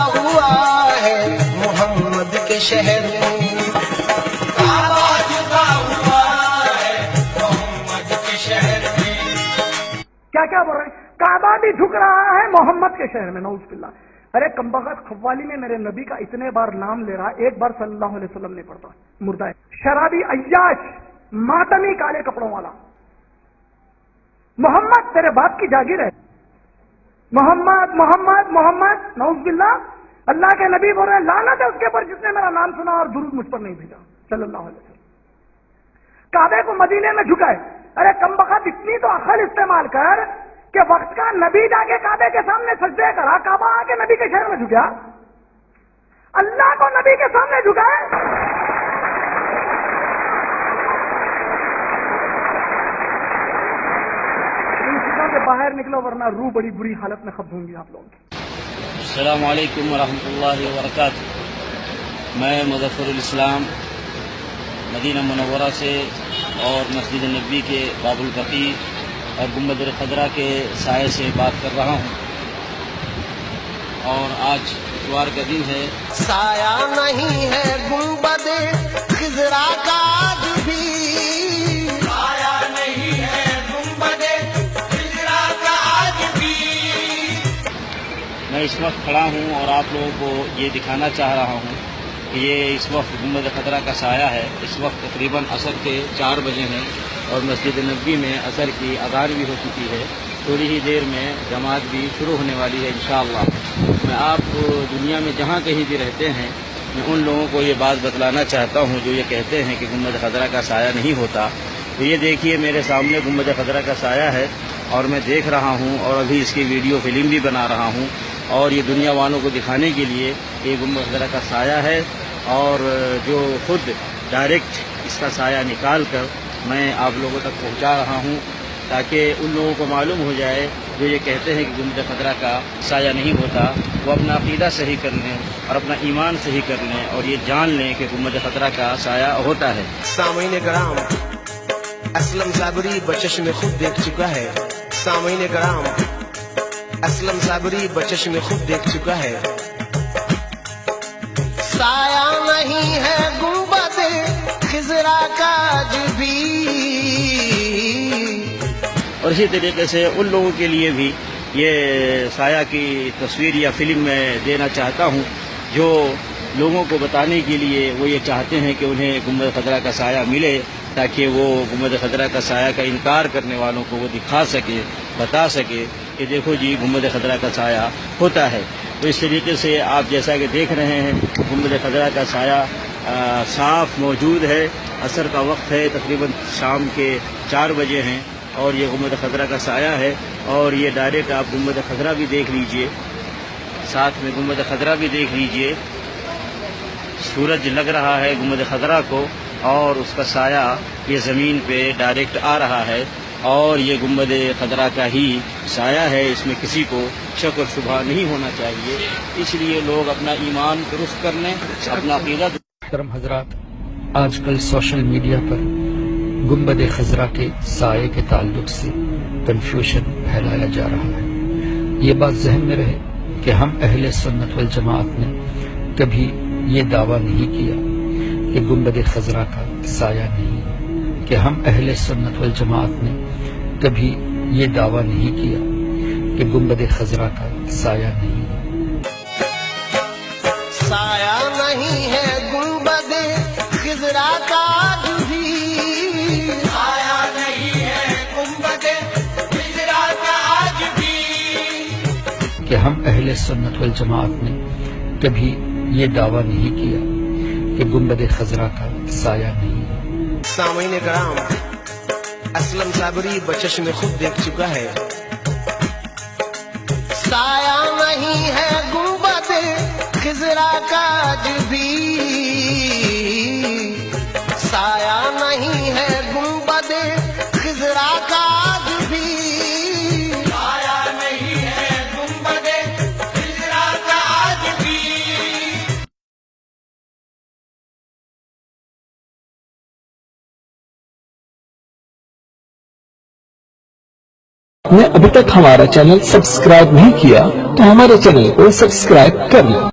ہوا ہے محمد کے شہر میں، کعبہ جھکا ہوا ہے محمد کے شہر میں۔ کیا کیا بول رہے ہیں؟ کعبہ بھی جھک رہا ہے محمد کے شہر میں، نعوذ باللہ۔ ارے کمبخت قوالی میں میرے نبی کا اتنے بار نام لے رہا، ایک بار صلی اللہ علیہ وسلم نہیں پڑھتا، مردہ ہے، شرابی عیاش ماتمی کالے کپڑوں والا۔ محمد تیرے باپ کی جاگیر ہے، محمد محمد محمد، نعوذ باللہ۔ اللہ کے نبی بول رہے ہیں لعنت ہے اس کے اوپر جس نے میرا نام سنا اور درود مجھ پر نہیں بھیجا، صلی اللہ علیہ وسلم۔ کعبے کو مدینے میں جھکائے۔ ارے کمبخت اتنی تو عقل استعمال کر کہ وقت کا نبی جا کے کعبے کے سامنے سجدے کرا، کعبہ آ کے نبی کے شہر میں جھکیا، اللہ کو نبی کے سامنے جھکائے۔ ان چیزوں سے باہر نکلو ورنہ روح بڑی بری حالت میں خبر ہوں گی آپ لوگوں کی۔ السلام علیکم ورحمۃ اللہ وبرکاتہ۔ میں مظفر الاسلام مدینہ منورہ سے اور مسجد نبوی کے باب البقیع اور گنبد خضرا کے سائے سے بات کر رہا ہوں، اور آج اتوار کا دن ہے۔ سایہ نہیں ہے گنبد خضرا کا آج بھی، سایہ نہیں ہے گنبد خضرا کا آج بھی۔ میں اس وقت کھڑا ہوں اور آپ لوگوں کو یہ دکھانا چاہ رہا ہوں کہ یہ اس وقت گنبد خضرا کا سایہ ہے۔ اس وقت تقریباً عصر کے 4 بجے ہیں اور مسجد نبوی میں عصر کی اذان بھی ہو چکی ہے، تھوڑی ہی دیر میں جماعت بھی شروع ہونے والی ہے انشاءاللہ۔ میں آپ دنیا میں جہاں کہیں بھی رہتے ہیں، میں ان لوگوں کو یہ بات بتلانا چاہتا ہوں جو یہ کہتے ہیں کہ گنبد خضرا کا سایہ نہیں ہوتا۔ تو یہ دیکھیے میرے سامنے گنبد خضرا کا سایہ ہے اور میں دیکھ رہا ہوں، اور ابھی اس کی ویڈیو فلم بھی بنا رہا ہوں، اور یہ دنیا والوں کو دکھانے کے لیے یہ گنبد خضرا کا سایہ ہے، اور جو خود ڈائریکٹ اس کا سایہ نکال کر میں آپ لوگوں تک پہنچا رہا ہوں، تاکہ ان لوگوں کو معلوم ہو جائے جو یہ کہتے ہیں کہ گنبد خضرا کا سایہ نہیں ہوتا، وہ اپنا عقیدہ صحیح کر لیں اور اپنا ایمان صحیح کر لیں اور یہ جان لیں کہ گنبد خضرا کا سایہ ہوتا ہے۔ سامعین کرام، اسلم صابری بچشم خود دیکھ چکا ہے، سامعین کرام، اسلم صابری بچشم خود دیکھ چکا ہے۔ سایہ نہیں ہے گنبد خضرا کا آج بھی۔ اور اسی طریقے سے ان لوگوں کے لیے بھی یہ سایہ کی تصویر یا فلم میں دینا چاہتا ہوں جو لوگوں کو بتانے کے لیے وہ یہ چاہتے ہیں کہ انہیں گنبد خضرا کا سایہ ملے، تاکہ وہ گنبد خضرا کا سایہ کا انکار کرنے والوں کو وہ دکھا سکے، بتا سکے کہ دیکھو جی گنبد خضرا کا سایہ ہوتا ہے۔ تو اس طریقے سے آپ جیسا کہ دیکھ رہے ہیں گنبد خضرا کا سایہ صاف موجود ہے۔ عصر کا وقت ہے، تقریباً شام کے 4 بجے ہیں، اور یہ گنبد خضرا کا سایہ ہے، اور یہ ڈائریکٹ آپ گنبد خضرا بھی دیکھ لیجئے، ساتھ میں گنبد خضرا بھی دیکھ لیجئے۔ سورج لگ رہا ہے گنبد خضرا کو، اور اس کا سایہ یہ زمین پہ ڈائریکٹ آ رہا ہے، اور یہ گنبد خضرا کا ہی سایہ ہے، اس میں کسی کو شک و شبہ نہیں ہونا چاہیے۔ اس لیے لوگ اپنا ایمان درست کر لیں، اپنا عقیدہ محترم حضرات، آج کل سوشل میڈیا پر گنبد خضرا کے سائے کے تعلق سے کنفیوژن پھیلایا جا رہا ہے۔ یہ بات ذہن میں رہے کہ ہم اہل سنت والجماعت نے کبھی یہ دعویٰ نہیں کیا کہ گنبد خضرا کا سایہ نہیں ہے، کہ ہم اہل سنت والجماعت نے کبھی یہ دعویٰ نہیں کیا کہ گنبد خضرا کا سایہ نہیں ہے۔ سایہ نہیں ہے گنبد خضرا کا آج بھی، سایہ نہیں ہے گنبد خضرا کا آج بھی۔ کہ ہم اہل سنت والجماعت نے کبھی یہ دعویٰ نہیں کیا کہ گنبد خضرا کا سایہ نہیں ہے۔ سامعین کرام، اسلم صابری بچشم خود دیکھ چکا ہے۔ سایہ نہیں ہے گنبد خضرا کا آج بھی، سایہ نہیں ہے گنبد خضرا کا آج بھی، سایہ نہیں ہے گنبد خضرا کا آج بھی۔ نے ابھی تک ہمارا چینل سبسکرائب نہیں کیا تو ہمارے چینل کو سبسکرائب کر لیں۔